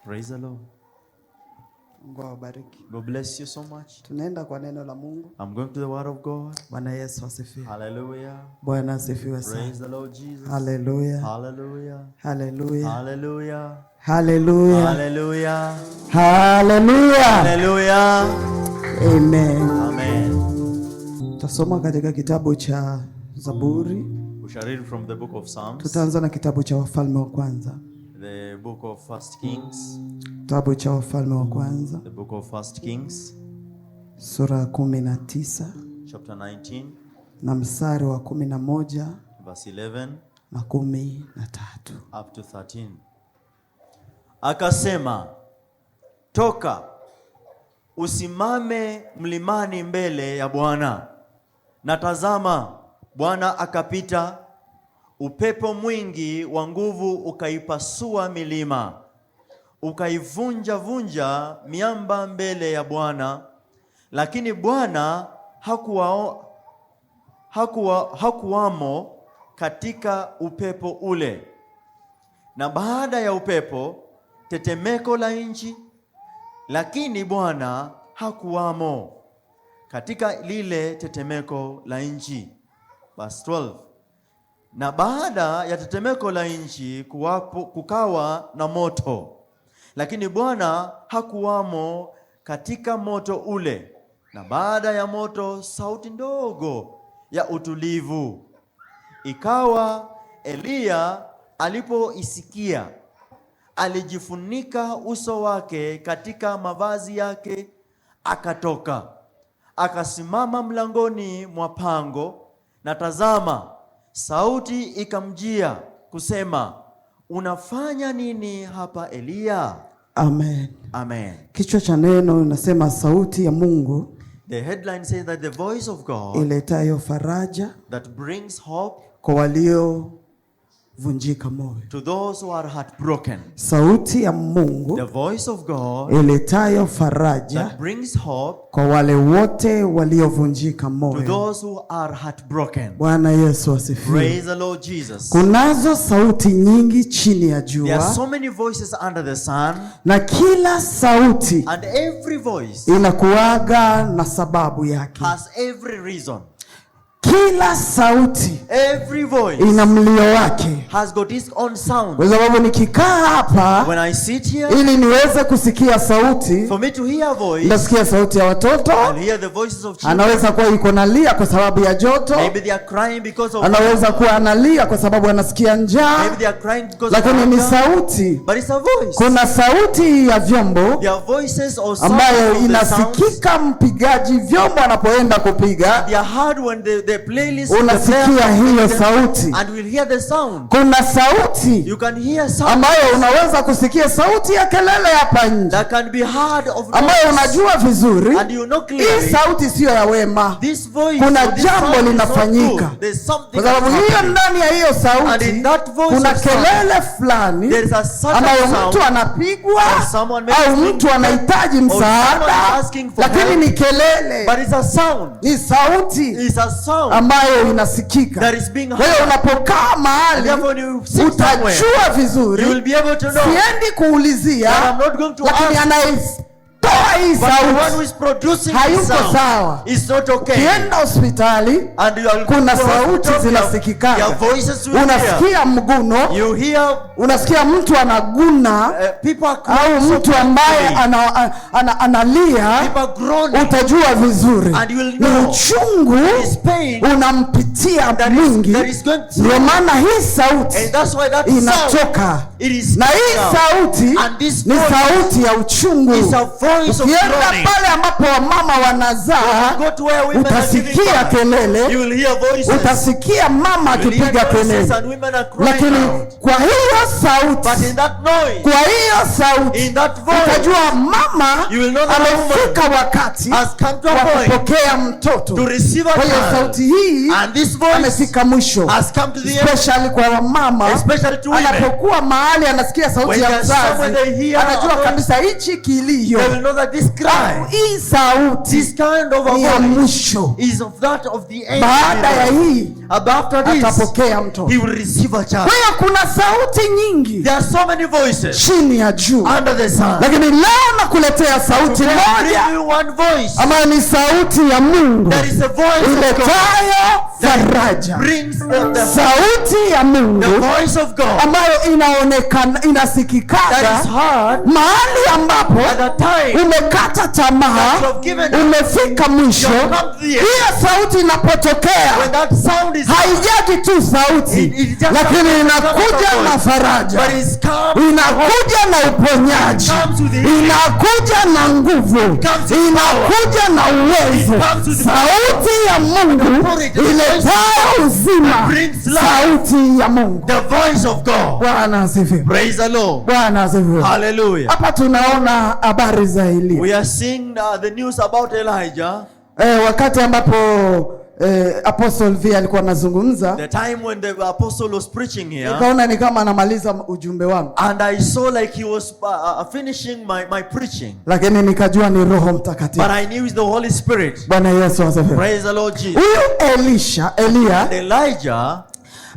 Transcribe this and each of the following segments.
Praise the Lord. Mungu awabariki. God bless you so much. Tunaenda kwa neno la Mungu. I'm going to the word of God. Bwana Yesu asifiwe. Hallelujah. Bwana asifiwe sana. Praise the Lord Jesus. Hallelujah. Hallelujah. Hallelujah. Hallelujah. Hallelujah. Hallelujah. Hallelujah. Hallelujah. Amen. Amen. Tutasoma katika kitabu cha Zaburi. We shall read from the book of Psalms. Tutaanza na kitabu cha Wafalme wa Kwanza. The book of First Kings. Kitabu cha Wafalme wa Kwanza. The book of First Kings. Sura 19. Chapter 19. Na mstari wa 11. Verse 11. Na 13. Up to 13. Akasema, toka, usimame mlimani mbele ya Bwana. Na tazama, Bwana akapita, upepo mwingi wa nguvu ukaipasua milima, ukaivunja vunja miamba mbele ya Bwana, lakini Bwana hakuwamo katika upepo ule. Na baada ya upepo tetemeko la nchi, lakini Bwana hakuwamo katika lile tetemeko la nchi. Verse 12. Na baada ya tetemeko la nchi kukawa na moto, lakini Bwana hakuwamo katika moto ule. Na baada ya moto sauti ndogo ya utulivu. Ikawa Eliya alipoisikia, alijifunika uso wake katika mavazi yake, akatoka, akasimama mlangoni mwa pango. Na tazama, sauti ikamjia kusema, unafanya nini hapa Eliya? Amen. Amen. Kichwa cha neno nasema sauti ya Mungu. The headline says that the voice of God iletayo faraja, that brings hope kwa walio vunjika moyo. To those who are heartbroken. Sauti ya Mungu, the voice of God iletayo faraja, that brings hope kwa wale wote waliovunjika moyo. To those who are heartbroken. Bwana Yesu asifiwe. Praise the Lord Jesus. Kunazo sauti nyingi chini ya jua. There are so many voices under the sun. Na kila sauti, and every voice, inakuaga na sababu yake. Has every reason. Kila sauti, every voice, ina mlio wake. Has got its own sound. Kwa sababu nikikaa hapa, when I sit here, ili niweze kusikia sauti, for me to hear a voice, nasikia sauti ya watoto. I'll hear the voices of children. Anaweza kuwa yuko nalia kwa sababu ya joto. Maybe they are crying because of. Anaweza kuwa analia kwa sababu anasikia njaa. Maybe they are crying because lakini of. Ni sauti. But it's a voice. Kuna sauti ya vyombo. There are voices or sounds ambayo inasikika mpigaji vyombo anapoenda kupiga. They are heard when the playlist. Unasikia hiyo sauti. And we'll hear the sound. Kuna sauti. You can hear sound. Ambayo unaweza kusikia sauti ya kelele hapa nje. That can be heard of noise. Ambayo unajua vizuri. And you know clearly. Hii sauti sio ya wema. This voice. Kuna jambo linafanyika. There's something. Kwa sababu hiyo ndani ya hiyo sauti. And in that voice kuna kelele fulani. There is a certain ambayo sound. Mtu anapigwa. Au mtu anahitaji msaada. Lakini ni kelele. But it's a sound. Ni sauti. It's a sound. Ambayo inasikika. Kwa hiyo unapokaa mahali utajua vizuri. Siendi kuulizia, lakini anayetoa hii sauti hayuko sawa. Ukienda hospitali kuna sauti zinasikikana. Unasikia mguno, unasikia mtu anaguna, au mtu ambaye analia, utajua vizuri ni uchungu unampitia mwingi. Ndio maana hii sauti inatoka. Na hii sauti ni sauti ya uchungu. Ukienda pale ambapo wamama wanazaa, utasikia kelele, utasikia mama akipiga kelele. Lakini kwa hiyo sauti, utajua mama amefika wakati wa kupokea mtoto. Kwa hiyo sauti hii amefika mwisho. Especially kwa wamama, anapokuwa mahali anasikia sauti ya mzazi, anajua kabisa hichi kilio that this cry, hii sauti this kind of a ni ya voice mwisho. is of that of the end. Baada ya hii After this, atapokea mtoto. he will receive a child. Kwa hiyo kuna sauti nyingi There are so many voices chini ya juu, under the sun. lakini leo nakuletea sauti Today, I moja bring you one voice. ambayo ni sauti ya Mungu There is a voice of God iletayo faraja. brings the Sauti ya Mungu voice of God ambayo inaonekana, that inasikikaga is heard mahali ambapo at a time umekata tamaa, that you have given up. umefika mwisho. You have come to the end. Hiyo sauti inapotokea When that sound is haijaji tu sauti, It just lakini comes inakuja out na of faraja, but it's come, inakuja na uponyaji, comes with the inakuja na nguvu, comes with inakuja na uwezo. comes with Sauti ya Mungu iletayo uzima, brings life. sauti ya Mungu. the voice of God. Bwana asifiwe. Praise the Lord. Bwana asifiwe. Hallelujah. Hapa tunaona habari za Elia. We are seeing the news about Elijah. Wakati ambapo Apostle V alikuwa anazungumza, The time when the apostle was preaching here, nikaona ni kama anamaliza ujumbe wangu, and I saw like he was finishing my preaching, lakini nikajua ni Roho Mtakatifu. but I knew it's the Holy Spirit. Bwana Yesu asifiwe. Praise the Lord Jesus. Huyu Elia Elijah,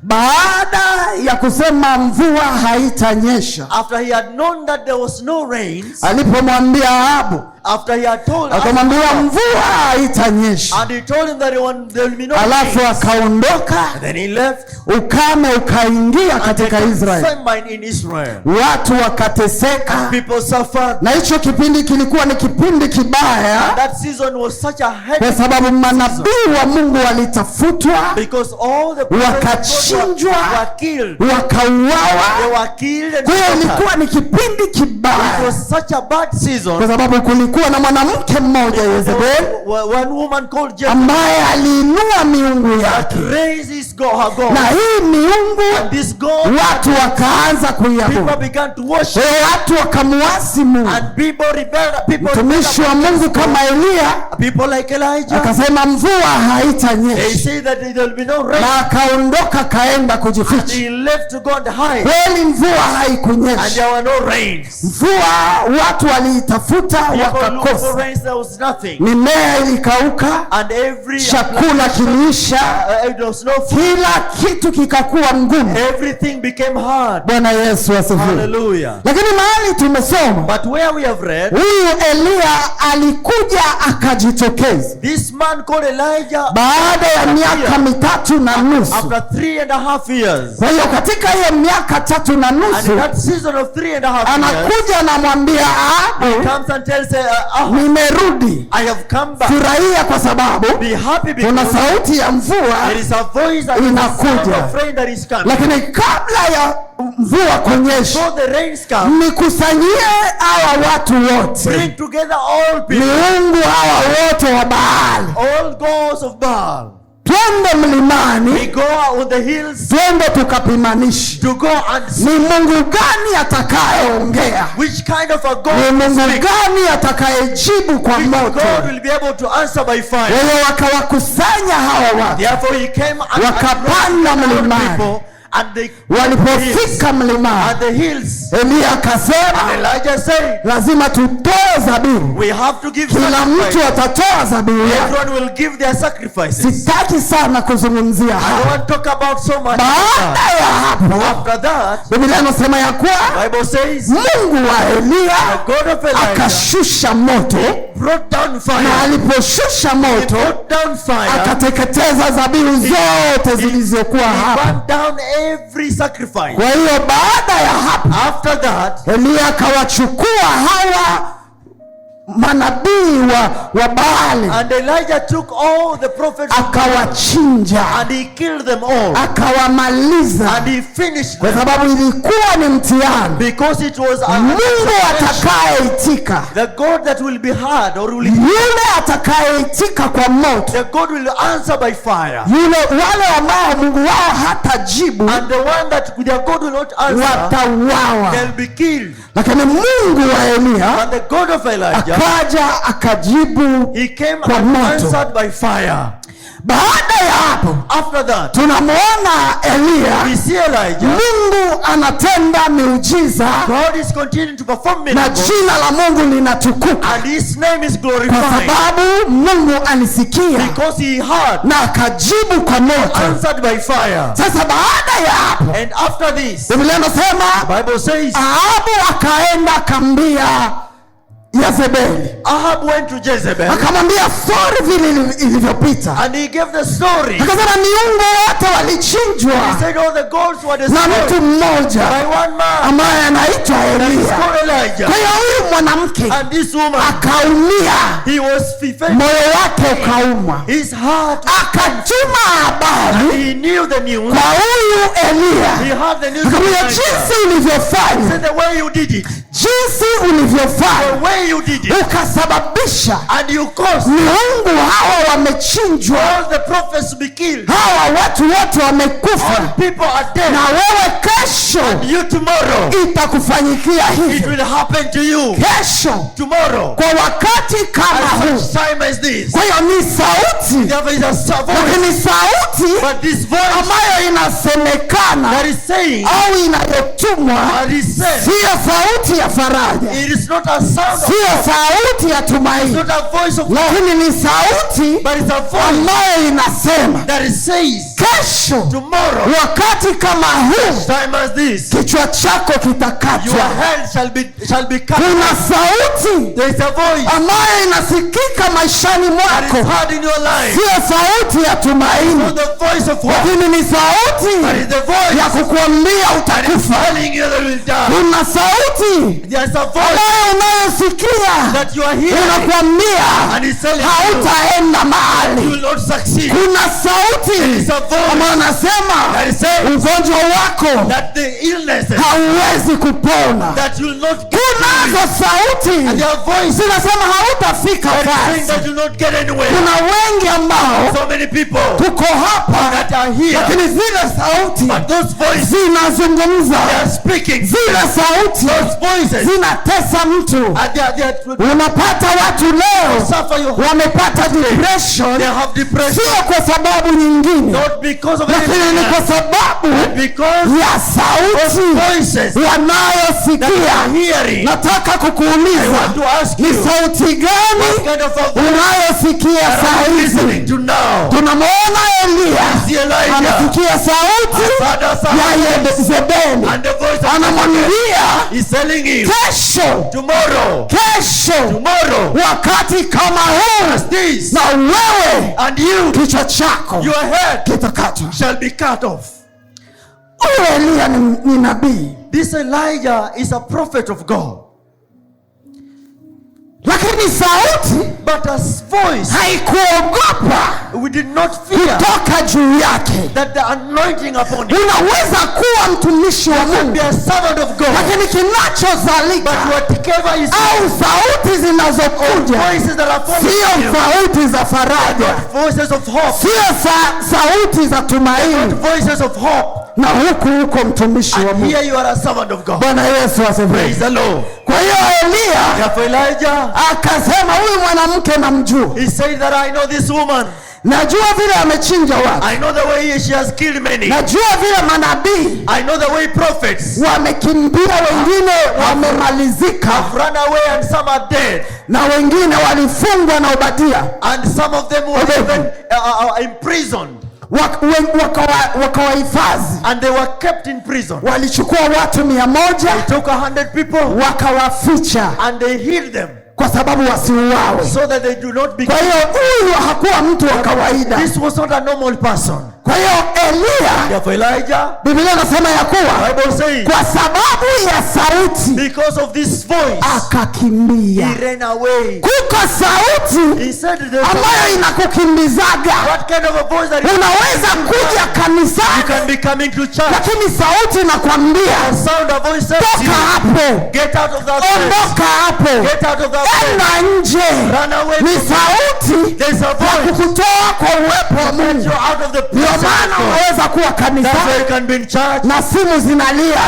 baada ya kusema mvua haitanyesha, after he had known that there was no rains, alipomwambia Ahabu, after he had told akamwambia mvua haitanyesha, and he told him that there will be no alafu rains, akaondoka, and then he left, ukame ukaingia and katika there came Israeli, famine in Israel. watu wakateseka, People suffered. na hicho kipindi kilikuwa ni kipindi kibaya, That season was such a kwa heavy sababu manabii wa Mungu walitafutwa, because all the prophets of God wakachinjwa, were killed. They wakauawa. were killed and Kwa hiyo slaughtered. ilikuwa ni kipindi It kibaya, was such a bad kwa season. sababu kulikuwa na mwanamke mmoja Yezebeli One woman called Jezebel ambaye aliinua miungu that yake, raised her God. na hii miungu And this God, watu wakaanza kuiabudu. people began to Kwa worship, hiyo watu wakamuasi Mungu. and people rebelled. People Mtumishi wa Mungu kama Elia people like Elijah, akasema mvua they haitanyesha, say that there will be no rain. na akaondoka kaenda And kujificha. he left to go and hide. Kweli mvua And haikunyesha, there were no rains. mvua watu waliitafuta People looked for wakakosa, rains, there was nothing. mimea ilikauka, And every chakula kiliisha, there was no food. kila kitu kikakuwa ngumu. Everything became hard. Bwana Yesu asifiwe. Hallelujah. Lakini mahali tumesoma, But where we have read, huyu Elia alikuja akajitokeza this man called Elijah baada ya miaka mitatu na nusu. after 3.5 years. Kwa hiyo katika hiyo miaka tatu na And in nusu that season of 3.5 years, anakuja anamwambia Ahabu, comes and tells nimerudi, I have come back. furahia kwa sababu Be happy kuna because sauti ya mvua there is a voice that is a inakuja. sound of rain that is coming. Lakini kabla ya mvua kunyesha, So the rains come. nikusanyie hawa watu wote, Bring together all people, miungu hawa wote wa Baali, all gods of Baal. twende We mlimani, go on the hills twende tukapimanishe to go and see ni Mungu gani atakayeongea, which kind of a God ni will Mungu speak. gani atakayejibu kwa Which moto. God will be able to answer by fire. Wao wakawakusanya hawa watu, Therefore he came and wakapanda gathered mlimani. people, and they Walipofika at mlimani, the hills. Elia akasema Elijah said, lazima tutoe zabihu, we have to give kila mtu sacrifice. atatoa zabihu yake. Everyone will give their sacrifices. Sitaki sana kuzungumzia I don't haya. want to talk about so much. Baada ya hapo, After that, Biblia inasema ya kuwa Bible says, Mungu wa Elia the God of Elijah akashusha moto, brought down na fire. aliposhusha He moto brought down fire. akateketeza zabihu zote zilizokuwa He hapa. burned down every sacrifice. Kwa hiyo baada ya hapo, After that, Elia akawachukua hawa manabii wa Baali, and Elijah took all the prophets of God, akawachinja, and he killed them all, akawamaliza, and he finished kwa them, sababu ilikuwa ni mtihani. because it was Mungu atakayeitika, the God that will be heard, or will yule atakayeitika kwa moto, the God will answer by fire, yule wale ambao Mungu wao hatajibu and the one that their God will not answer, watauawa. they'll be killed. Lakini Mungu wa Elia And the God of Elijah, akaja akajibu he came kwa and moto. answered by fire. Baada ya hapo, after that, tunamwona Elia, we see Elijah. Mungu anatenda miujiza, God is continuing to perform na miracles, jina la Mungu linatukuka, and His name is kwa glorified, sababu Mungu alisikia because He heard, na akajibu kwa moto. answered by fire. Sasa baada ya hapo, And after this, Biblia inasema the Bible says, Ahabu akaenda akambia Yezebeli, Ahab went to Jezebel, akamwambia story vile ilivyopita, and he gave the story. akasema miungu wote He walichinjwa said all the gods were na mtu destroyed mmoja by one man, ambaye anaitwa that is Elia. called Elijah. Kwa hiyo huyu mwanamke And this woman, akaumia, he was felt, moyo wake ukauma, his heart, akatuma habari he knew the news. kwa huyu He Elia, had the news. akamwambia Elijah. jinsi He ulivyofanya, said the way you did it, jinsi the ulivyofanya way you did it, ukasababisha and you caused miungu hawa wamechinjwa, all the prophets to be killed. hawa watu wote All wamekufa, people are dead. na wewe kesho You tomorrow, itakufanyikia it hivyo. will happen to you. Kesho Tomorrow, kwa wakati kama at huu. such time as this, Kwa hiyo ni sauti, there is a voice, lakini sauti but this voice ambayo inasemekana that is saying, au inayotumwa that is said, siyo sauti ya faraja, it is not a sound of, siyo sauti ya it's tumaini, not a voice of, lakini ni sauti but it's a voice ambayo inasema that it says, kesho tomorrow, wakati kama huu time as this, kichwa chako your kitakatwa. head shall be cut. Kuna sauti There is a voice ambayo inasikika maishani that is mwako, heard in your life, siyo sauti ya tumaini, not the voice of hope, lakini ni sauti but it's the voice ya kukuambia that is utakufa. telling you that you will die. Kuna sauti There's a voice ambayo unayosikia that you are hearing, unakuambia and it's telling you hautaenda you mahali. will not succeed. Kuna sauti It's a voice ambayo unasema that is saying ugonjwa wako that the illnesses hauwezi kupona. that you will not get Kunazo through, sauti and their voice zinasema hautafika that is saying kazi. that you will not get anywhere. Kuna wengi ambao So many people tuko hapa, that are here, lakini zile sauti but those voices, zinazungumza, they are speaking. zile sauti Those voices, zinatesa mtu. and they are Unapata watu leo suffer you. wamepata depression, They have depression, sio kwa sababu nyingine, not because of lakini ni anything kwa else, sababu but because ya sauti voices that you wanayosikia. are hearing. Nataka I kukuuliza, want to ask ni you, sauti what gani kind of a voice unayosikia that saa I'm listening hizi? to now? Tunamwona Elia See Elijah, anasikia sauti Father, Son, ya Yezebeli, and the voice of the anamwambia is telling him, kesho, tomorrow, wakati kama huu, as this, na wewe and you, kichwa chako your head kitakatwa. shall be cut off. Huyu Elia ni nabii, This Elijah is a prophet of God, lakini sauti but a voice, haikuogopa we did not fear kutoka juu yake. that the anointing upon him. Unaweza kuwa mtumishi wa You can Mungu, be a servant of God, lakini kinachozalika but whatever is au sauti zinazokuja voices that are sio following you, sauti za faraja, voices of hope, sio sauti za tumaini. voices of hope. Na huko mtumishi wa And Mungu. here you are a servant of God. Bwana Yesu asifiwe. Praise the Lord. Kwa hiyo Elia Therefore Elijah, akasema, huyu mwanamke namjua, he said that I know this woman. najua vile amechinja watu, I know the way she has killed many. najua vile manabii I know the way prophets wamekimbia, wengine wamemalizika, have run away and some are dead. na wengine walifungwa na Obadia, And some of them were even imprisoned. wakawahifadhi, And they were kept in prison. walichukua watu 100 They took 100 people wakawaficha and they hid them kwa sababu wasiuawe. so that they do not be. Kwa hiyo huyu hakuwa mtu wa kawaida. This was not a normal person. Kwa hiyo Elia, Therefore Elijah, Biblia inasema ya kuwa Bible says, kwa sababu ya sauti because of this voice, akakimbia. he ran away. Kuko sauti He said, ambayo inakukimbizaga. what kind of a voice that Unaweza kuja you kanisani, can be coming to church? lakini sauti inakwambia A sound, a voice says to toka you, hapo, get out of that place. ondoka hapo, Get out of that place. enda nje. Run away Ni from sauti sauti ya kukutoa kwa uwepo wa Mungu. Ndio maana unaweza kuwa kanisani na simu zinalia,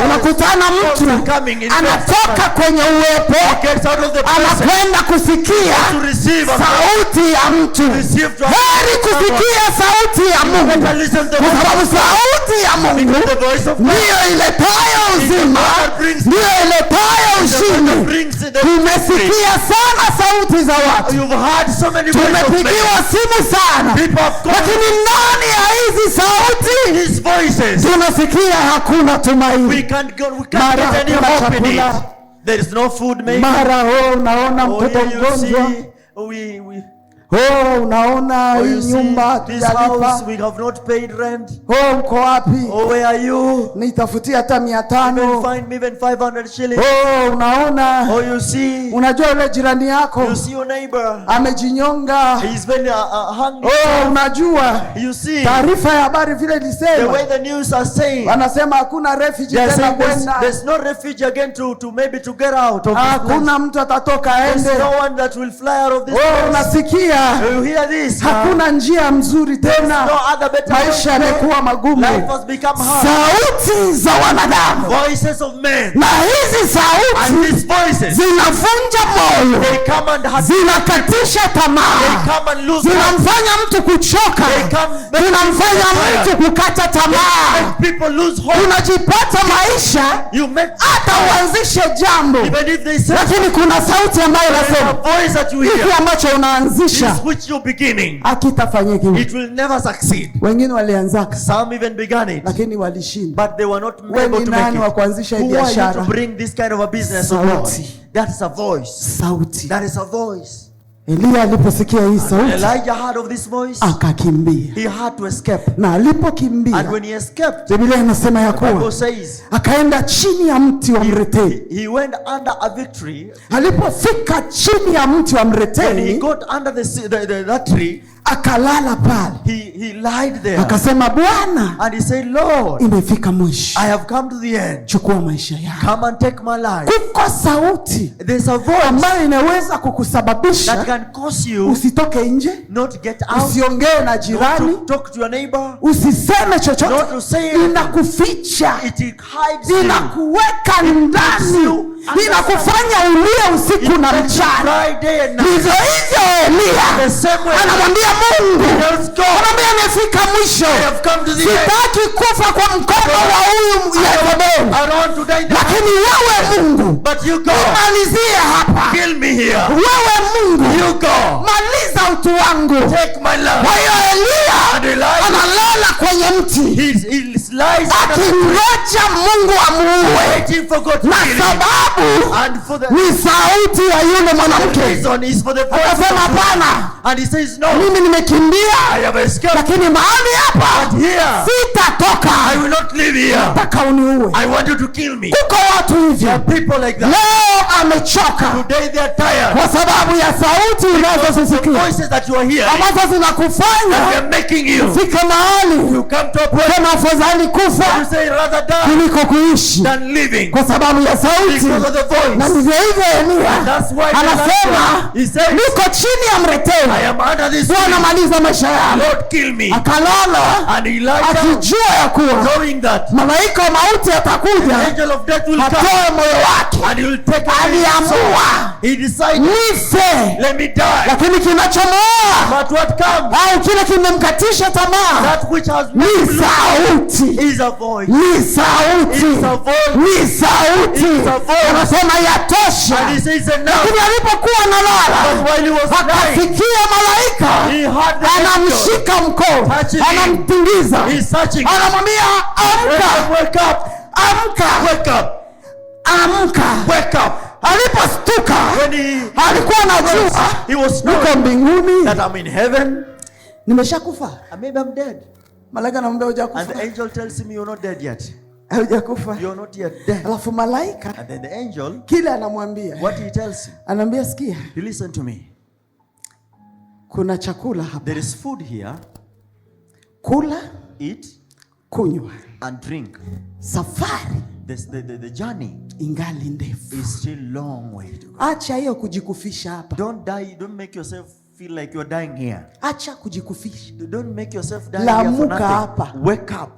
unakutana mtu anatoka kwenye uwepo anakwenda kusikia sauti ya mtu. Heri kusikia sauti ya Mungu, kwa sababu sauti ya Mungu ndiyo iletayo uzima, ndiyo iletayo ushindi. Tumesikia sana sauti za watu, tumepigiwa simu sana, lakini ndani ya hizi sauti tunasikia hakuna tumaini. Mara hakuna chakula, mara unaona mtoto mgonjwa, unaona hii nyumba hatujalipa. Uko wapi? Where are you? Nitafutia hata 500. Find me even 500 shillings. Unaona? You see? Unajua yule jirani yako? You see your neighbor? Amejinyonga. He's been hungry. Unajua? You see? Taarifa ya habari vile ilisema. The way the news are saying. Wanasema hakuna refugee tena kwenda. There's no refugee again to maybe to get out of this place. Hakuna mtu atatoka aende. There's no one that will fly out of this place. Unasikia? You hear this? Hakuna njia mzuri tena. No other better. Maisha yamekuwa magumu. Life has become hard. Sauti za wanadamu. Voices of men. Na hizi sauti and these voices zinavunja moyo. They come and zinakatisha tamaa. They come and lose. Zinamfanya mtu kuchoka. Zinamfanya mtu kukata tamaa. People lose hope. Unajipata maisha hata uanzishe jambo, lakini kuna sauti ambayo inasema hiki ambacho unaanzisha hakitafanyika. It will never succeed. Wengine walianzaka, some even began it, lakini walishinda. But they were not able to make it. Kuanzisha biashara. Who are you to bring this kind of a business? That is a voice. Sauti. That is a voice. Elia aliposikia hii sauti, Elijah heard of this voice, akakimbia. He had to escape. Na alipokimbia, and when he escaped, Biblia inasema ya kuwa akaenda chini ya mti wa mreteni. He went under a victory. Alipofika chini ya mti wa mreteni, when he got under that tree, akalala pale. He lied there. Akasema, Bwana, and he said, Lord, imefika mwisho. I have come to the end. Chukua maisha yangu. Come and take my life. Kuko sauti, there's a voice ambayo inaweza kukusababisha that can cause you usitoke nje, not get out, usiongee na jirani, not to talk to your neighbor, usiseme chochote, not to say anything. Inakuficha, it hides you, inakuweka ndani, inakufanya ulie usiku na mchana. Hivyo hivyo Elia anamwambia Mungu, anamwambia nimefika mwisho, sitaki kufa kwa mkono wa huyu Yezebeli, lakini wewe Mungu umalizie hapa. Wewe Mungu maliza utu wangu. Kwa hiyo Elia analala kwenye mti akingoja Mungu amuue, na sababu ni sauti ya yule mwanamke. Akasema hapana, mimi nimekimbia, lakini mahali hapa sitatoka, nataka uniue. Kuko watu hivyo leo amechoka kwa sababu ya sauti unazozisikia ambazo zinakufanya fika mahali kama afadhali kufa kuliko kuishi kwa sababu ya sauti. Na ndivyo hivyo Elia anasema, niko chini ya mreteni, Bwana maliza maisha yangu. Akalala akijua ya kuwa malaika wa mauti atakuja atoe moyo wake. Aliamua nife, lakini kinachomoa au kile kimemkatisha tamaa ni sauti. Ni sauti. Ni sauti. Anasema yatosha. Lakini alipokuwa analala akasikia malaika anamshika mkono, anamtingiza, anamwambia amka, amka, amka. Alipostuka alikuwa anajua niko mbinguni, that I'm in heaven, nimeshakufa. maybe I'm dead. Malaika anamwambia hujakufa. And the angel tells him you're not dead yet. Hujakufa. You're not yet dead. Alafu malaika, and then the angel, kile anamwambia, what he tells him, anamwambia sikia, you listen to me, kuna chakula hapa, there is food here, kula, eat, kunywa and drink. Safari, the journey ingali ndefu, is still long way to go. Acha hiyo kujikufisha hapa. Don't die, don't make yourself feel like you're dying here. Acha kujikufisha. Don't make yourself die here for Lamuka nothing. hapa. Wake up.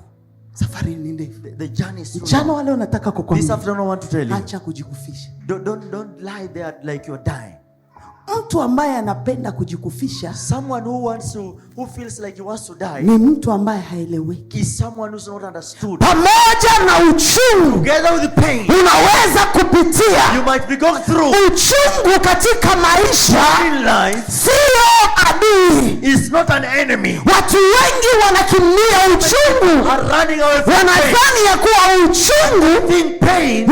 Safari ni ndefu. The journey is too Mchana long. wale unataka This kukwambia. afternoon I want to tell you. Acha kujikufisha. Don't lie there like you're dying. Mtu ambaye anapenda kujikufisha, Someone who feels like he wants to die ni mtu ambaye haeleweki. is someone who's not understood. Pamoja na uchungu Together with the pain unaweza kupitia, you might be going through uchungu katika maisha in life sio adui. is not an enemy. Watu wengi wanakimbia uchungu, Are running away from pain. wanadhani ya kuwa uchungu Think pain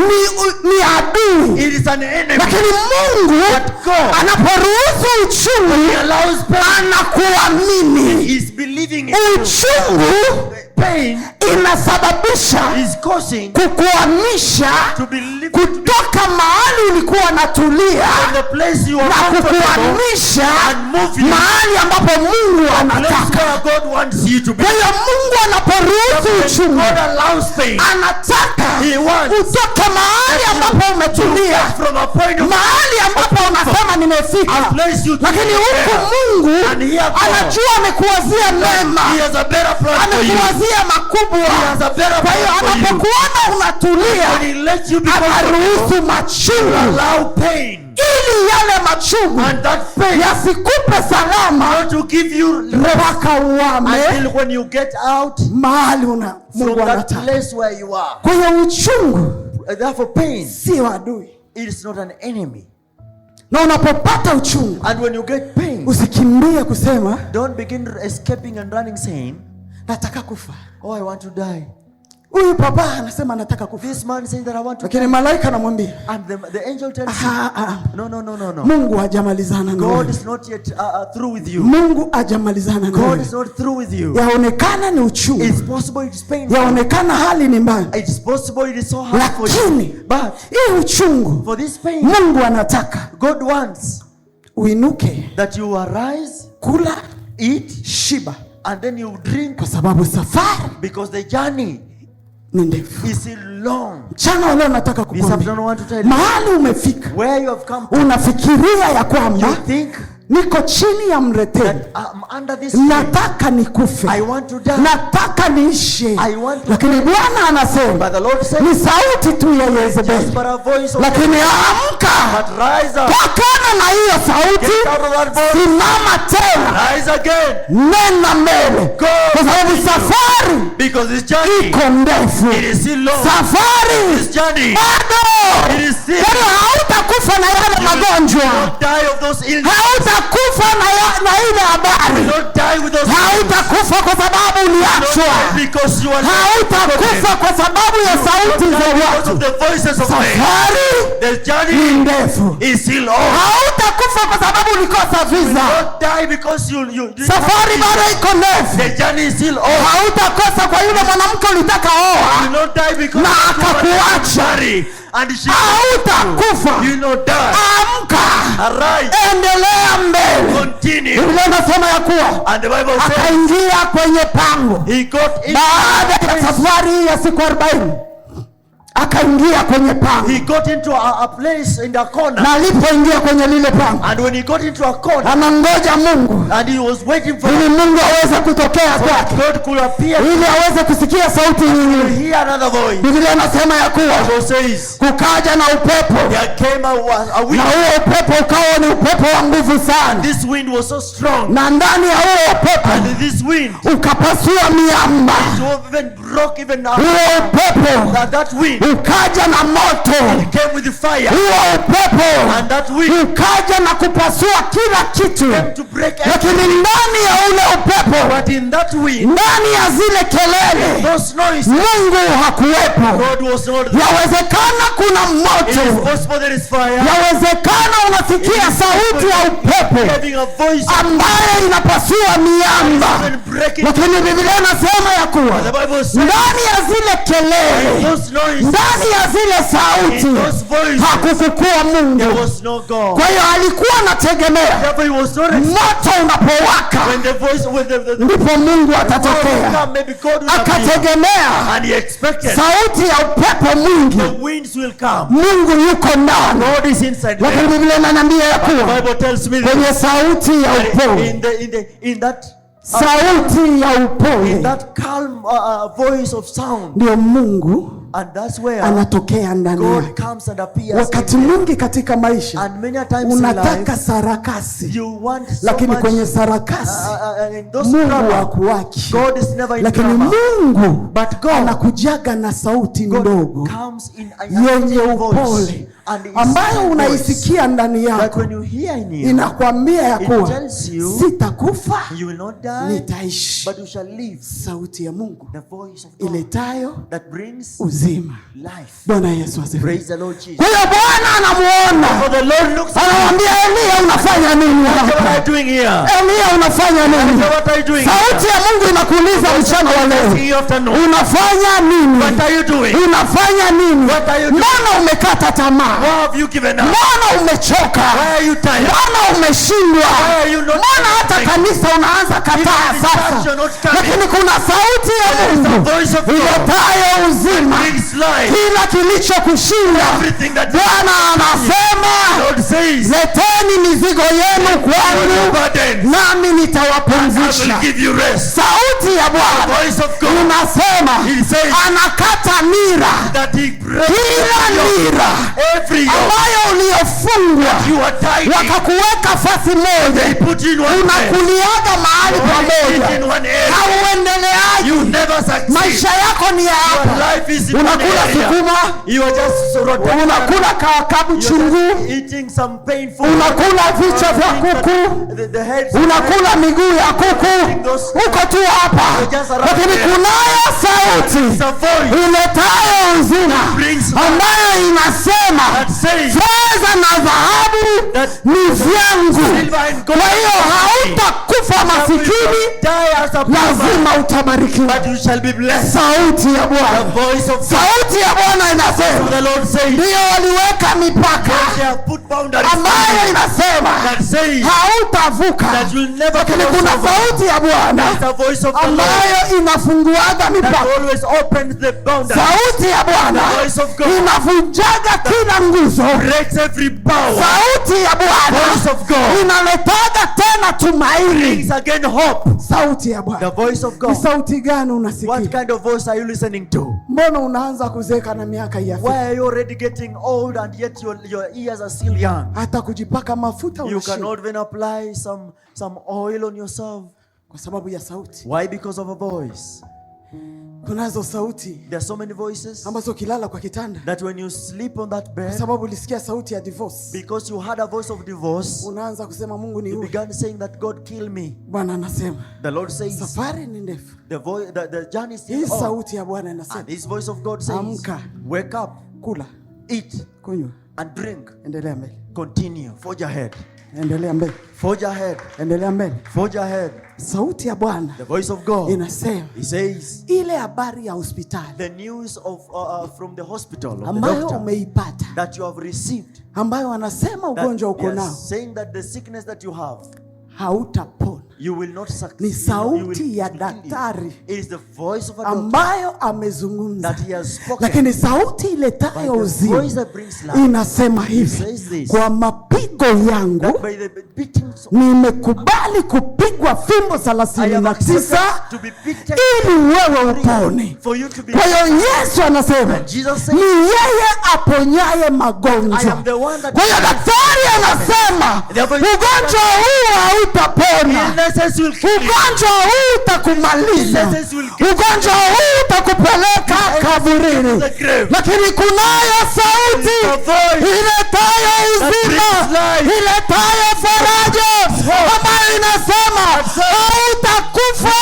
ni adui, it is an enemy. lakini Mungu God anaporuhusu uchungu allows pain. anakuamini. Is believing in you. Uchungu Pain inasababisha is causing kukuhamisha to believe kutoka mahali ulikuwa natulia from the place you are na comfortable kukuhamisha and move you mahali ambapo Mungu place anataka. where God wants you to be. Kwa hiyo Mungu anaporuhusu When uchungu, God allows pain, anataka He wants utoke mahali ambapo umetulia, from a point of mahali ambapo unasema nimefika, a place you lakini huku there. Mungu And here God, anajua amekuwazia mema, He has a better plan for you. amekuwazia makubwa. He has a better Kwa hiyo plan for you. anapokuona unatulia, When He lets you be comfortable, anaruhusu machungu allow pain, ili yale machungu and that pain yasikupe salama not to give you mpaka uame until when you get out mahali from Mungu that anataka. place where you are. Kwa hiyo uchungu Therefore, pain sio adui, it is not an enemy. na unapopata uchungu And when you get pain, usikimbie kusema don't begin escaping and running saying, nataka kufa. oh, I want to die. Huyu papa anasema nataka kufa, This man saying that I want to lakini die. malaika anamwambia And the angel tells you, no. Mungu hajamalizana na God wewe. is not yet through with you. Mungu hajamalizana na God wewe. is not through with you. Yaonekana ni uchungu, It's possible it is painful. yaonekana hali ni mbaya, It's possible it is so hard for you. lakini But hii uchungu for this pain, Mungu anataka God wants uinuke, that you arise, kula, eat, shiba, and then you drink, kwa sababu safari because the journey ni ndefu. is still long. Mchana leo nataka This afternoon I kukuambia want to tell you, mahali umefika, where you have come to, unafikiria ya kwamba you think niko chini ya mreteni, that I'm under this pain. nataka nikufe, I want to die. nataka niishe, I want to lakini Bwana anasema But the Lord said, ni sauti tu ya just Yezebeli, but a voice of lakini amka, but rise up, tokana na hiyo sauti, get out of that voice, simama tena, rise again, nenda mbele, go, kwa sababu safari because this journey, iko ndefu, it is still long. safari This journey, bado. it is still, Kwa hiyo hautakufa na yale magonjwa, don't die of those illnesses, hautakufa na ile habari, don't die with those hautakufa kwa sababu don't uliachwa, die because you are hautakufa kwa sababu ya sauti za because of watu. the voices of men. Safari The ni journey ndefu, is still long. hautakufa kwa sababu ulikosa visa. Don't die because you Safari bado iko ndefu, the journey is still long. hautakosa kwa yule mwanamke ulitaka oa You will not die because na you akakuacha, marry and she hautakufa. you will not die. Amka, Arise, endelea mbele. continue. Biblia inasema ya kuwa And the Bible says akaingia kwenye pango he got in. baada ya safari ya siku 40, akaingia kwenye pango, He got into a place in the corner. na alipoingia kwenye lile pango And when he got into a corner anangoja Mungu and he was waiting for ili Mungu aweze kutokea that kwake, God could appear ili aweze kusikia sauti to nyingine. hear another voice. Biblia inasema ya kuwa Bible says kukaja na upepo, there came a wind. na huo upepo ukawa ni upepo wa nguvu sana, This wind was so strong. na ndani ya huo upepo And this wind ukapasua miamba. it even broke even Huo upepo that wind ukaja na moto, came with the fire. huo upepo And that wind ukaja na kupasua kila kitu, came to break everything. lakini ndani ya ule upepo, But in that wind, ndani ya zile kelele, those noises, Mungu hakuwepo. God was not there. Yawezekana kuna It is moto, possible there is fire. yawezekana unasikia sauti ya upepo Having a voice ambayo inapasua miamba, and breaking. lakini Biblia inasema ya kuwa The Bible says ndani ya zile kelele, those noises, ndani ya zile sauti hakukukua Mungu. There was no God. Kwa hiyo alikuwa anategemea Therefore, he was not moto unapowaka when the voice, when the ndipo Mungu atatokea. maybe God will appear. Akategemea And he expected sauti ya upepo mwingi. the winds will come. Mungu yuko ndani. God is inside Lakini there. Biblia inaniambia ya The kuwa Bible tells me kwenye sauti ya upole, in that sauti ya in upole that calm voice of sound, ndio Mungu and that's where anatokea ndani God yake. comes and appears. Wakati mwingi katika maisha And many times in unataka life, sarakasi, you want so lakini much, kwenye sarakasi in those Mungu drama, hakuwaki. God is never in Lakini drama. Mungu But God anakujaga na sauti God ndogo comes in a yenye voice, upole and it's ambayo a voice unaisikia ndani that yako, when you hear in you, inakwambia ya it kuwa tells you sitakufa, you will not die, nitaishi. but you shall live. Sauti ya Mungu The voice of God iletayo that brings uzima. life. Bwana Yesu asifiwe. Praise the Lord Jesus. Kwa hiyo Bwana anamuona, For the Lord looks at anamwambia Elia, unafanya nini what are hapa? you doing here? Elia, unafanya nini? What are you doing Sauti ya Mungu inakuuliza mchana wa leo, here? Afternoon. unafanya nini? What are you doing? Unafanya nini? What are you doing? Mbona umekata tamaa? Why have you given up? Mbona umechoka? Why are you tired? Mbona umeshindwa? Why are you not Mbona hata coming? kanisa unaanza kataa Even in church sasa? you're not coming. Lakini kuna sauti ya There is the Mungu voice of God iletayo uzima, brings life. kila kilichokushinda. Everything that Bwana anasema, God says, leteni mizigo yenu your kwangu burdens, nami I will nitawapumzisha. give you rest. Sauti ya The Bwana voice of God inasema He says anakata nira, that He breaks kila nira every yoke ambayo uliyofungwa you are tied in. wakakuweka fasi They moja, put you in one place. unakuliaga mahali You only pamoja, sit in one area. hauendeleaji. You never succeed. Maisha yako ni ya Your hapa, life is in one unakula area. sukuma, You are just rotating. unakula kabu You're chungu, just eating some painful. unakula vichwa vya kuku, The heads. unakula miguu ya kuku, uko tu hapa. Lakini kunayo sauti It's a voice iletayo uzima ambayo inasema that says fedha na dhahabu ni vyangu. silver and gold. Kwa hiyo hautakufa masikini, Die as a lazima but utabarikiwa. you shall be blessed. Sauti ya The Bwana, voice of God. sauti ya Bwana inasema, The Lord says ndiyo waliweka mipaka they have put boundaries ambayo inasema that says hautavuka. that you'll never Lakini cross kuna over. sauti ya Bwana It's the voice of the Lord ambayo inafunguaga that mipaka. always opens the boundaries. Sauti ya Bwana The voice of God inavunjaga kila nguzo. breaks every power. Sauti ya Bwana Voice of God inaletaga tena tumaini. brings again hope. Sauti ya The Bwana. voice of Ni God. sauti gani What unasikia? kind of voice are you listening to? Mbona unaanza kuzeeka na miaka Why hii? are you already getting old and yet your ears are still young? Hata kujipaka mafuta You unashindwa cannot even apply some oil on yourself. kwa sababu ya sauti. Why? Because of a voice. Kunazo sauti There are so many voices ambazo ukilala kwa kitanda, that when you sleep on that kwa bed, sababu ulisikia sauti ya divorce, because you had a voice of divorce, unaanza kusema Mungu ni you huyu. began saying that God kill me. Bwana anasema The Lord says safari ni ndefu. the journey is Hii still on. sauti ya Bwana inasema And His voice of God says, Amka. wake up, kula, eat kunywa, and drink. endelea mbele, Continue. Forge ahead. endelea mbele, Forge ahead. endelea mbele. Forge ahead. Sauti ya Bwana The voice of God. inasema He says ile habari ya hospitali the news of from the hospital of the ambayo doctor umeipata, that you have received. ambayo wanasema That ugonjwa they uko are nao saying that the sickness that you have, hautapona. you will not succeed. Ni You sauti ya will- daktari It is the voice of a doctor ambayo amezungumza, that he has spoken. lakini sauti iletayo By the voice uzima that brings life. inasema He hivi, says this, kwa mapigo yangu that by the beatings nimekubali kupigwa fimbo I 39 have accepted to be beaten ili wewe upone. for you to be. Kwa hiyo Yesu anasema Jesus ni says, yeye aponyaye I magonjwa. am the one that Kwa hiyo daktari anasema Therefore, ugonjwa huu hautapona, illnesses will kill you. ugonjwa huu utakumaliza, Illnesses will kill you. ugonjwa huu utakupeleka kaburini. The grave. Lakini kunayo sauti The voice iletayo uzima, brings life. iletayo faraja, ambayo inasema hautakufa,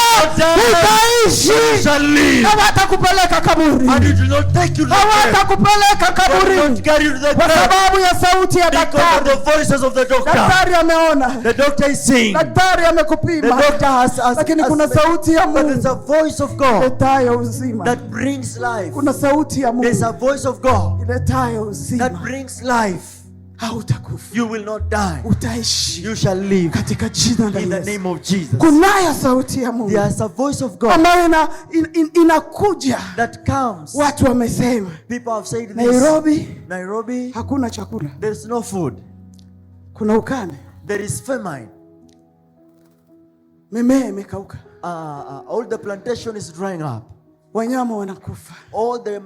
utaishi. You shall live. Hawatakupeleka kaburi. And it will not take you to the grave. Hawatakupeleka kaburi. It will not carry you to the Kwa grave. sababu ya sauti ya Because of daktari. the voices of the doctor. Daktari ameona. The doctor is saying. Daktari The amekupima. doctor has Lakini kuna sauti ya but there's a Mungu voice of God iletayo uzima. that brings life. Kuna sauti ya There's a Mungu voice of God iletayo uzima. that brings life. Hautakufa. You will not die. Utaishi You shall live katika jina la in the Yesu. name of Jesus. Kunayo sauti ya Mungu There's a voice of God ambayo inakuja. that comes. Watu wamesema People have said this. Nairobi hakuna chakula. There's no food. Kuna ukame. There is famine. Mimea imekauka. All the plantation is drying up. Wanyama wanakufa.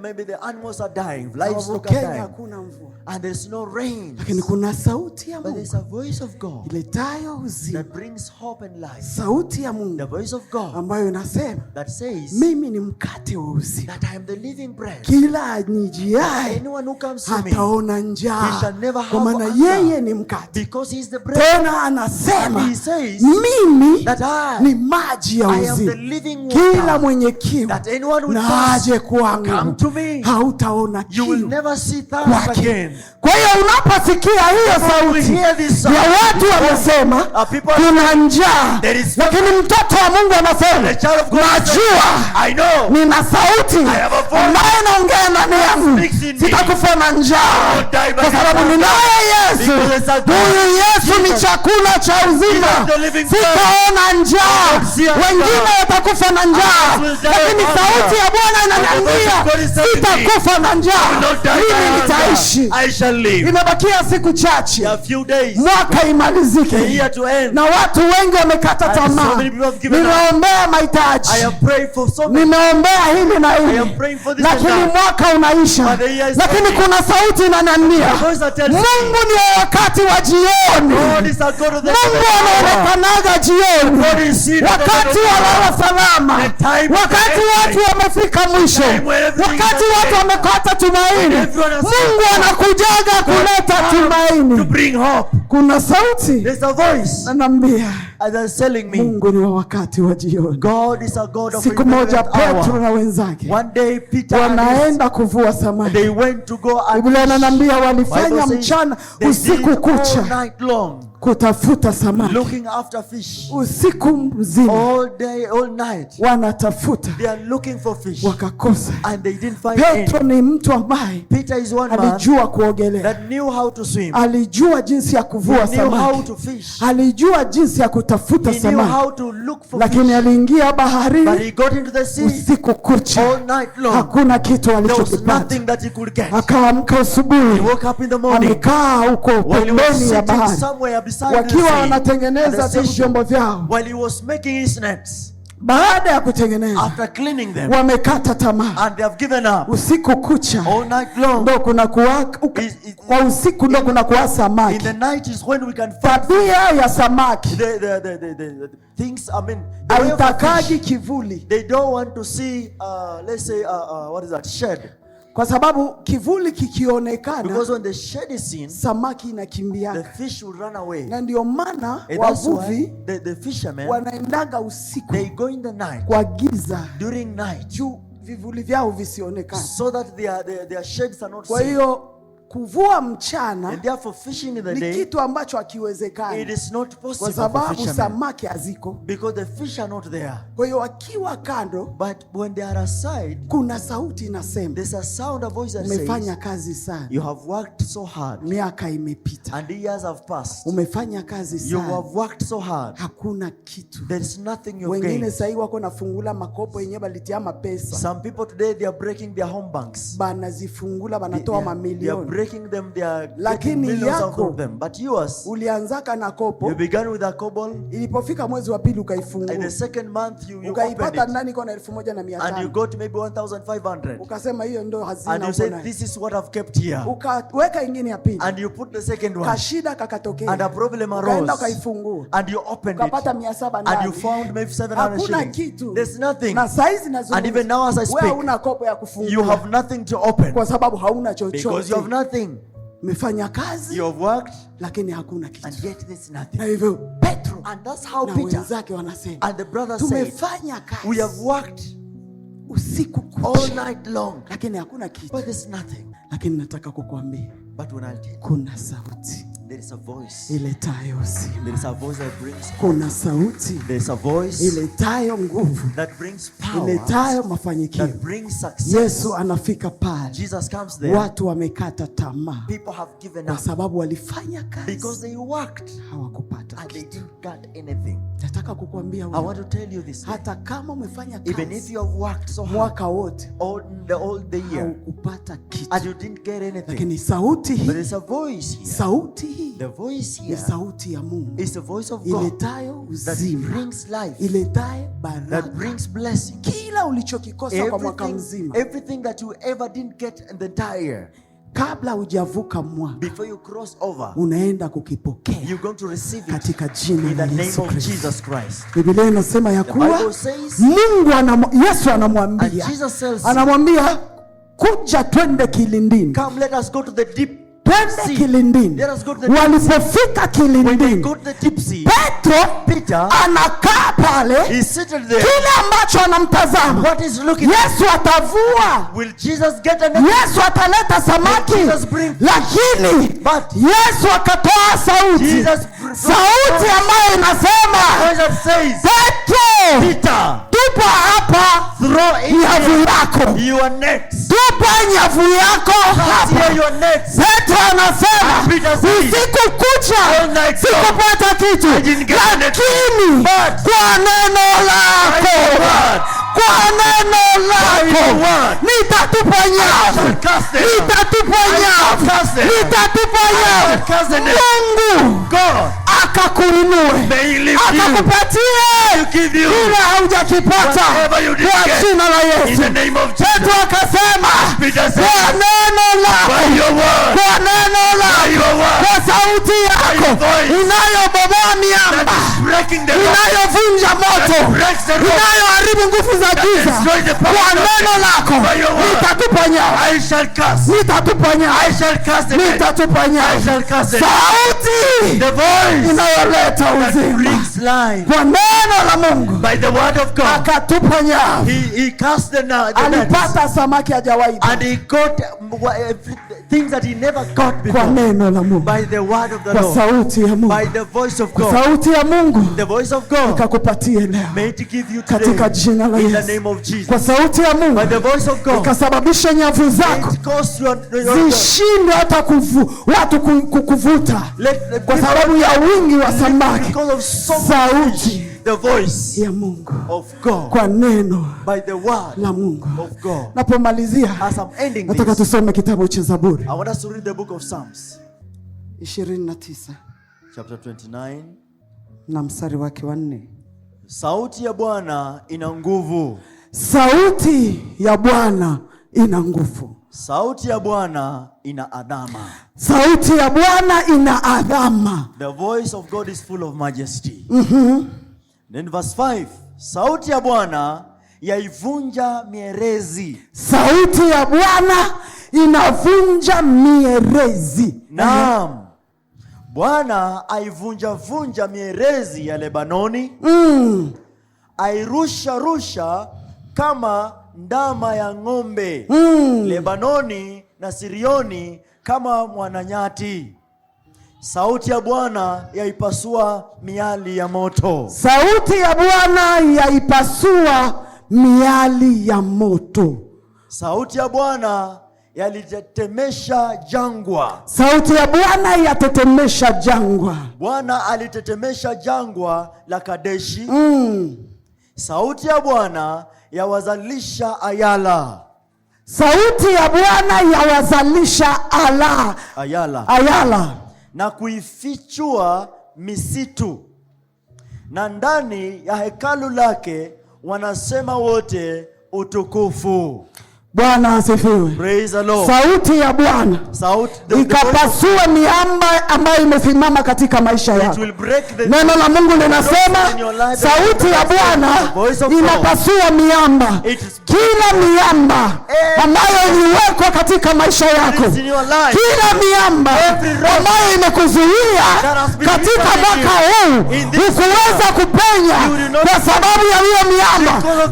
Maybe the animals are dying. Livestock are Kenya dying. hakuna mvua. And there's no rain. Lakini kuna sauti ya But there's a Mungu voice of God iletayo uzima. that brings hope and life. Sauti ya The Mungu voice of God ambayo inasema that says mimi ni mkate wa uzima. that I am the living bread. Kila anijiaye Anyone who comes to me, hataona he njaa. shall never have Kwa maana hunger. yeye ni mkate. Because he is the bread. Tena And anasema he says mimi that ni maji ya I am the uzima. living Kila water. mwenye kiu That anyone with na thirst, aje come kwangu, to me. hautaona You will kiu never see thirst kwake. again. Kwa hiyo unaposikia hiyo When we sauti hear this sound, ya watu wamesema people kuna njaa, there is lakini mtoto wa Mungu anasema the child of God najua I know nina sauti have a voice ambayo inaongea ndani yangu, speaks in me. sitakufa na njaa won't die by kwa sababu hunger. ninaye Yesu. Because there's a God. Huyu Yesu ni Jesus. chakula cha uzima. Jesus the living bread. Sitaona njaa, won't see hunger. wengine watakufa na njaa, Others will die lakini of hunger. sauti ya Bwana inaniambia But the voice of God is telling me, sitakufa na I will njaa, not die by mimi hunger. nitaishi. I shall live. Imebakia siku chache There are few days. mwaka The imalizike, year to end. na watu wengi wamekata And so tamaa. many people have given up. Nimeombea mahitaji, I have prayed for so many. nimeombea hili na I am hili, praying for this and lakini that. mwaka unaisha. But the year is Lakini ending. kuna sauti inaniambia The voice that tells me, Mungu ni wa wakati wa jioni. God is a God of the Mungu anaonekanaga jioni, God is seen at the wakati end of the walala salama, The time of wakati the watu end. wamefika mwisho, Time when everything wakati is watu okay. wamekata tumaini, When everyone has Mungu said, anakujaga kuleta to tumaini. bring hope. Kuna sauti There's a voice ananiambia that's telling me Mungu ni wa wakati wa jioni. God is a God of Siku moja remembrance Petro hour. na wenzake One day Peter and wanaenda kuvua samaki. they went to go and Biblia inaniambia Bible walifanya says mchana they usiku did all kucha night long kutafuta samaki, looking after fish. usiku mzima All day, all night. wanatafuta, They are looking for fish wakakosa. and they didn't find Petro any. ni mtu ambaye Peter is one man alijua kuogelea, that knew how to swim. alijua jinsi ya He kuvua knew how samaki, to fish. alijua jinsi ya kutafuta He knew samaki, how to look for lakini fish. aliingia But baharini he got into the sea usiku kucha, all night long. hakuna kitu There was alichokipata. nothing that he could get. Akaamka He asubuhi, woke up in the morning amekaa huko while he was pembeni ya sitting bahari, somewhere beside the wakiwa sea, wanatengeneza at the tu seashore, vyombo vyao. while he was making his nets. Baada ya kutengeneza, After cleaning them, wamekata tamaa. and they have given up Usiku kucha all night long. ndo kuna kuwa, kwa usiku ndo kuna kuwa In samaki. the night is when we can find Tabia ya samaki the things. I mean, the way of the haitakagi fish, kivuli, they don't want to see. Let's say, what is that? Shed. kwa sababu kivuli kikionekana Because when the shed is seen, samaki the inakimbiaga, fish will run away. na ndio maana And that's wavuvi why the fishermen, wanaendaga usiku they go in the night, kwa giza during night, juu vivuli vyao visionekana. so that their sheds are not Kwa seen. hiyo kuvua mchana And therefore fishing in the ni day, kitu ambacho it hakiwezekani, is not kwa possible for sababu fishermen. samaki haziko. Because the fish are not there. Kwa hiyo wakiwa kando, But when they are aside, kuna sauti inasema, there's a sound, a voice that says, umefanya kazi sana, you have worked so hard miaka imepita, and the years have passed. umefanya kazi You sana, have worked so hard. hakuna kitu. There is nothing you've Wengine gained. sahii wako nafungula makopo yenyewe balitia mapesa, Some people today, they are breaking their home banks. banazifungula They banatoa are mamilioni. breaking them, they are getting Lakini millions out yako, of them. But yours, ulianzaka na kopo, you began with a kobo. ilipofika mwezi wa pili In ukaifungua, the second month, you opened ukaipata it. ndani kwa na And you 1,500, got maybe 1,500. ukasema hiyo ndo And hazina you uko said, nayo. this is what I've kept here. Ukaweka ingine ya pili, And you put the second one. kashida kakatokea, And a problem ukaenda arose. ukaifungua, And you opened ukapata it. 700 And you ndani. found maybe 700 Hakuna shillings. kitu. There's nothing. Na saizi And nazungumza, even now as I wewe speak, hauna kopo ya you kufungua have nothing to open. kwa sababu hauna Because you have chochote. nothing. Umefanya kazi You have worked, lakini hakuna and kitu. yet there's Na nothing. hivyo Petro And that's how na Peter wenzake wanasema, and the brother said, tumefanya we have kazi worked usiku kucha, all night long, lakini hakuna kitu. but there's nothing. Lakini nataka kukuambia, But when I'll tell you, kuna sauti there is a voice. iletayo uzima. There is a voice that brings. Kuna sauti There is a voice iletayo nguvu, that brings power, iletayo mafanikio. that brings success. Yesu anafika pale, Jesus comes there. watu wamekata tamaa People have given kwa up sababu walifanya because kazi, they worked hawakupata and they kitu. didn't get anything. Nataka kukuambia I wewe, want to tell you this. hata kama umefanya Even if kazi you have worked so hard mwaka wote all the year haukupata kitu, and you didn't get anything, lakini sauti but hii, there's a voice here. sauti hii The voice ni here sauti ya Mungu is the voice of God iletayo that uzima, brings life, iletayo that baraka. brings blessing. Kila ulichokikosa kwa mwaka mzima, Everything that you ever didn't get in the entire year, kabla hujavuka mwaka, before you cross over, unaenda kukipokea you're going to receive it katika jina in la the name Yesu of Kristo. Jesus Christ. Biblia inasema ya The kuwa Bible says, Yesu and anamwambia, Jesus says, anamwambia kuja twende kilindini, come, let us go to the deep twende sea. kilindini. Let us go to the deep sea. Walipofika When they kilindini, go to the deep sea, Petro Peter anakaa pale, is seated there. kile ambacho anamtazama, What is looking at? Yesu atavua, Will Jesus get a net? Yesu ataleta samaki, Will Jesus bring? lakini But Yesu akatoa sauti, Jesus sauti ambayo inasema, voice that says, Petro, Peter, tupa hapa throw in nyavu yako, your nets. tupa nyavu yako Cast here hapa. your nets. Petro anasema, And Peter says, usiku kucha all night long, sikupata kitu, I didn't get lakini But kwa neno lako, by your word, kwa neno lako your word, nitatupa I nyavu, shall cast them. nitatupa nyavu, cast them. nitatupa shall cast them. nyavu. Mungu God akakuinue, may he lift you, akakupatie give you kile haujakipata whatever you didn't kwa get. jina la In Yesu. the name of Petro Jesus. akasema, Peter said, kwa neno by lako, your word, kwa neno by lako, your word, kwa sauti yako your voice, inayobomoa that miamba, is breaking the rock, inayovunja moto, that breaks the rock, inayoharibu nguvu za giza, destroy the power kwa of neno darkness. lako By your word, nitatupa nyavu, I shall cast, nitatupa I nyavu, shall cast the net, nitatupa I nyavu. shall cast the net. Sauti The voice inayoleta that uzima brings life, kwa neno la Mungu, by the word of God, akatupa nyavu. he cast the net, Alipata samaki hajawahi and he got things that he never got kwa before, neno la Mungu, by the word of the kwa Lord, sauti ya Mungu, by the voice of kwa God. sauti ya Mungu The voice of God ikakupatie leo may it give you katika today jina la in the Yesu. name of Jesus. Kwa sauti ya Mungu By the voice of God, ikasababisha nyavu zako it caused your zishindwe hata watu kukuvuta kwa sababu ya wingi wa samaki. because of so much Sauti fish, the voice ya Mungu of God, kwa neno by the word la Mungu. of God. Napomalizia As I'm ending nataka this, tusome kitabu cha Zaburi I want us to read the book of Psalms 29 chapter 29. na mstari wake wa 4. Sauti ya Bwana ina nguvu. Sauti ya Bwana ina nguvu. Sauti ya Bwana ina adhama. Sauti ya Bwana ina adhama. The voice of God is full of majesty. Then verse 5. Sauti ya Bwana yaivunja mierezi. Sauti ya Bwana inavunja mierezi. Naam. Bwana aivunja mierezi ya Lebanoni. Airusha kama ndama ya ng'ombe. Lebanoni na Sirioni kama mwananyati. Sauti ya Bwana yaipasua miali ya moto. Sauti ya Bwana yaipasua miali ya moto. Sauti ya Bwana yalitetemesha jangwa. Sauti ya Bwana yatetemesha jangwa. Bwana alitetemesha jangwa la Kadeshi. Sauti ya Bwana yawazalisha ayala. Sauti ya Bwana yawazalisha ayala Na kuifichua misitu. Na ndani ya hekalu lake wanasema wote utukufu. Bwana asifiwe. Praise the Lord. Sauti ya Bwana ikapasue miamba ambayo imesimama katika maisha yako. Neno la Mungu linasema sauti ya Bwana inapasua miamba. Kila miamba ambayo iliwekwa katika maisha yako, kila miamba ambayo imekuzuia katika mwaka huu ukuweza kupenya kwa sababu ya hiyo miamba,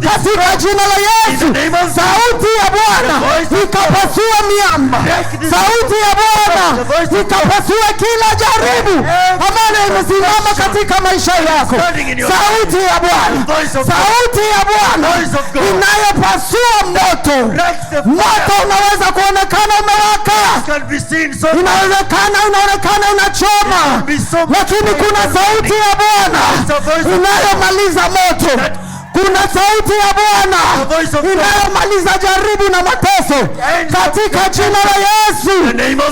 katika jina la Yesu, sauti ya Bwana ikapasua miamba. Sauti ya Bwana ikapasua kila jaribu ambalo imesimama katika maisha yako. Sauti ya Bwana, sauti ya Bwana inayopasua moto. Moto unaweza kuonekana umewaka, inawezekana unaonekana unachoma, lakini kuna sauti ya Bwana inayomaliza moto. Kuna sauti ya Bwana inayomaliza jaribu na mateso katika jina la Yesu.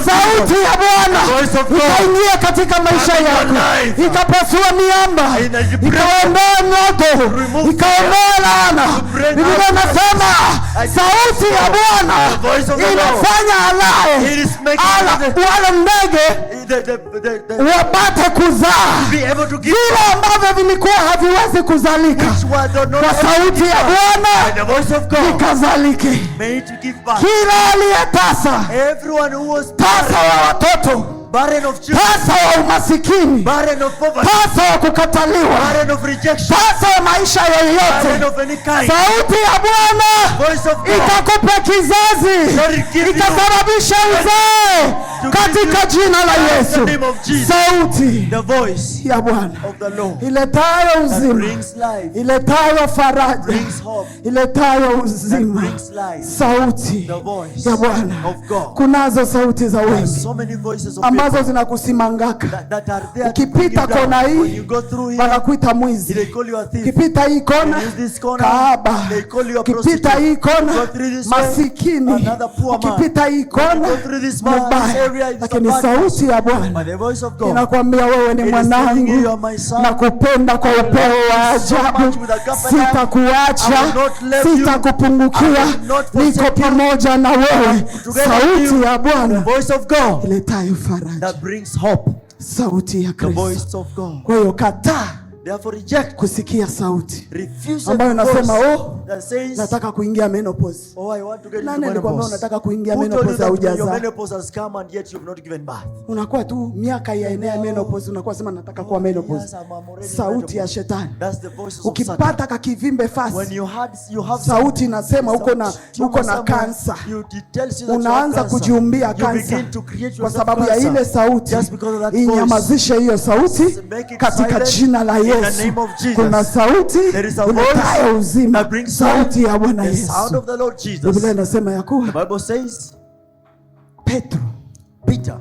Sauti ya Bwana ikaingia katika maisha yako, ikapasua miamba, ikaondoa moto, ikaondoa laana. Biblia inasema sauti ya Bwana inafanya wale ndege wapate kuzaa vile ambavyo vilikuwa haviwezi kuzalika. Kwa sauti ya Bwana ikazalike. Kila aliyetasa, tasa wa watoto, tasa wa umasikini, tasa wa kukataliwa, tasa wa maisha yoyote, sauti ya Bwana ikakupa kizazi, ikasababisha uzee katika jina la Yesu. Sauti ya Bwana iletayo uzima, iletayo faraja, iletayo uzima. Sauti ya Bwana. Kunazo sauti za wengi ambazo zinakusimangaka. Ukipita kona hii wanakuita mwizi, ukipita hii kona kahaba, ukipita hii kona masikini, ukipita hii kona mubaya. Lakini sauti ya Bwana inakwambia wewe ni mwanangu, na kupenda kwa upeo wa ajabu, sitakuacha, sitakupungukia, niko pamoja na wewe. Sauti ya Bwana iletayo faraja, sauti ya Kristo. Kwa hiyo kataa kusikia sauti ambayo nasema nataka kuingia menopause. Nani alikwambia unataka kuingia menopause haujaza? Unakuwa tu miaka yaenea menopause, unakuwa sema nataka kuwa menopause. Sauti ya shetani. Ukipata kakivimbe fasi, sauti inasema uko na kansa. Unaanza kujiumbia kansa kwa sababu ya ile sauti. Inyamazishe hiyo sauti katika jina la Yesu. Kuna sauti iletayo uzima, sauti ya Bwana Yesu. Biblia inasema ya kuwa Peter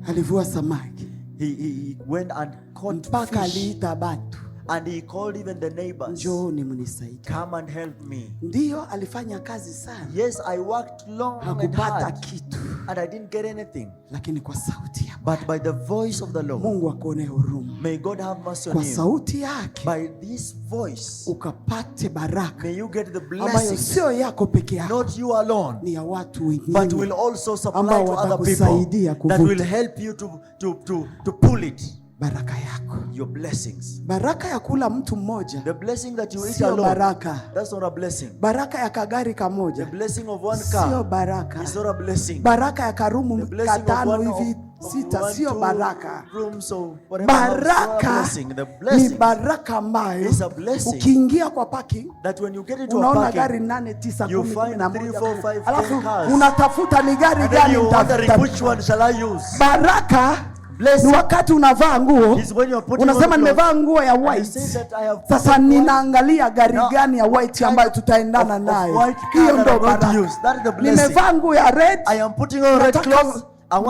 alivua samaki, he went and caught mpaka fish. aliita batu, And he called even the neighbors. Njooni mnisaidie. Come and help me. Ndio alifanya kazi sana. Yes, I worked long and hard. Kitu. And I didn't get anything. Lakini kwa sauti ya But by the voice of the Lord. Mungu akuone huruma. May God have mercy on you. Kwa sauti yake. By this voice. Ukapate baraka. May you get the blessings. Ambayo sio yako peke yako. Not you alone. Ni ya watu wengine. But will also supply to other people. That will help you to pull it. Baraka yako. Your blessings. Baraka ya kula mtu mmoja. The blessing that you eat alone. Baraka. That's not a blessing. Baraka ya kagari kamoja. The blessing of one car. Sio baraka. It's not a blessing. Baraka ya karumu katano hivi sita sio baraka. Baraka ni baraka ambayo ukiingia kwa parking unaona gari 8, 9, 10, 11 alafu unatafuta ni gari gani baraka. Ni wakati unavaa nguo unasema nimevaa nguo ya white, sasa ninaangalia gari gani ya white ambayo tutaendana nayo. Hiyo ndo baraka. Nimevaa nguo ya red,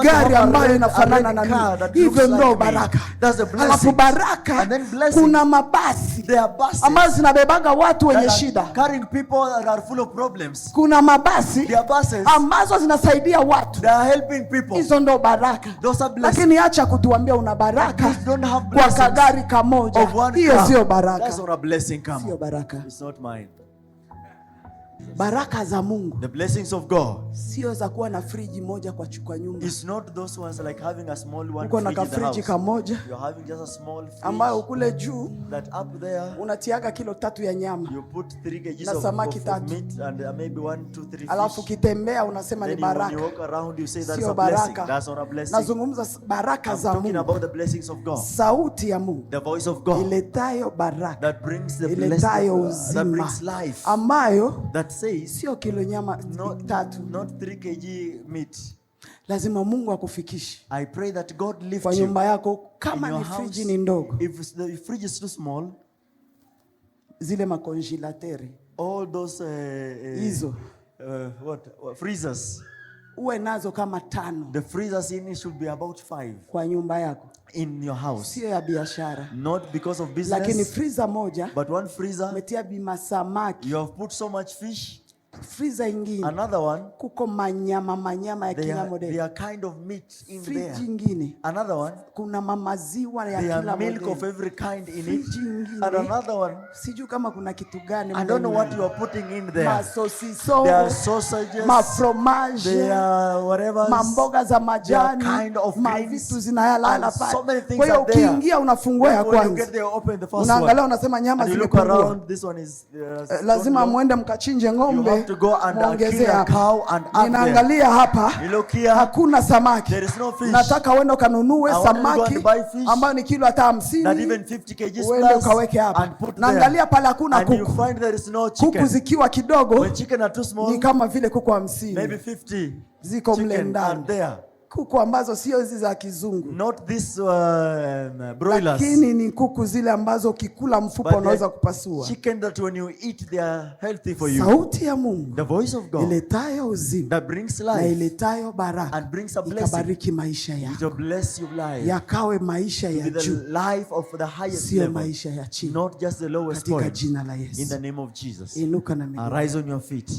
gari ambayo inafanana na mimi. Hivyo ndo baraka. Alafu baraka kuna mabasi ambazo zinabebaga watu wenye shida. Kuna mabasi ambazo zinasaidia watu. Hizo ndo baraka. Lakini acha kutuambia una baraka kwa kagari kamoja. Hiyo sio baraka. Sio baraka. Baraka za Mungu, the blessings of God, sio za kuwa na friji moja kwa nyumba. It's not those ones like having a small one uko na friji kamoja you're having just a small fridge, ambayo kule juu that up there unatiaga kilo 3 ya nyama, you put 3 kg na samaki of 3 meat and maybe 1, 2, 3 fish. Alafu kitembea unasema ni baraka. When you walk around you say that's Sio a blessing. baraka. That's not a blessing. Nazungumza baraka za I'm talking Mungu. about the blessings of God. Sauti ya Mungu, The voice of God, iletayo baraka, that brings the iletayo blessing, that uzima, brings life, ambayo that says sio kilo nyama 3, not 3 kg meat. Lazima Mungu akufikishe. I pray that God lift kwa you nyumba yako. Kama in your ni friji house. ni ndogo, If the fridge is too small, zile makonjilateri, all those hizo freezers, uwe nazo kama 5. the freezers in it should be about 5 kwa nyumba yako, in your house. sio ya biashara, Not because of business, lakini freezer moja but one freezer umetia bimasamaki, you have put so much fish. freezer ingine Another one, kuko manyama ya kila modeli, they are kind of meat in fridge there. ingine Another one, kuna maziwa ya they kila are milk of modeli, every kind in it. fridge ingine And another one, sijui kama kuna kitu gani, I don't know what you are putting in there. masosiso, There are sausages, mafromage, there are whatever, mamboga za majani, there are kind of greens, mavitu zinayalala and pale. so many things Kwa hiyo are there. ukiingia unafungua ya When you kwanza, get there, open the first unaangalia one, unasema nyama and you look zimepungua. around, this one is Lazima gone low. muende mkachinje You ng'ombe, have to go and muongezee kill a hapa. cow and add there. Ninaangalia hapa, You look here, hakuna samaki. there is no fish. Nataka uende ukanunue I want you to go samaki and buy fish ambayo ni kilo hata that 50, even 50 kg uende plus, ukaweke hapa. and put Naangalia there. pale hakuna And you kuku. find there is no Kuku chicken. zikiwa kidogo When chicken are too small, ni kama vile kuku 50 maybe 50 ziko mle chicken are ndani, there. kuku ambazo sio hizi za kizungu, Not these broilers, lakini ni kuku zile ambazo ukikula mfupa but unaweza the kupasua. chicken that when you eat they are healthy for you. Sauti ya Mungu, The voice of God iletayo uzima that brings na life iletayo baraka, and brings a blessing, ikabariki maisha yako, to bless your life, yakawe maisha ya with the juu, life of the highest sio level, maisha ya chini, not just the lowest katika point. jina la In Yesu. the name of Jesus, Inuka na miguu. arise on your feet.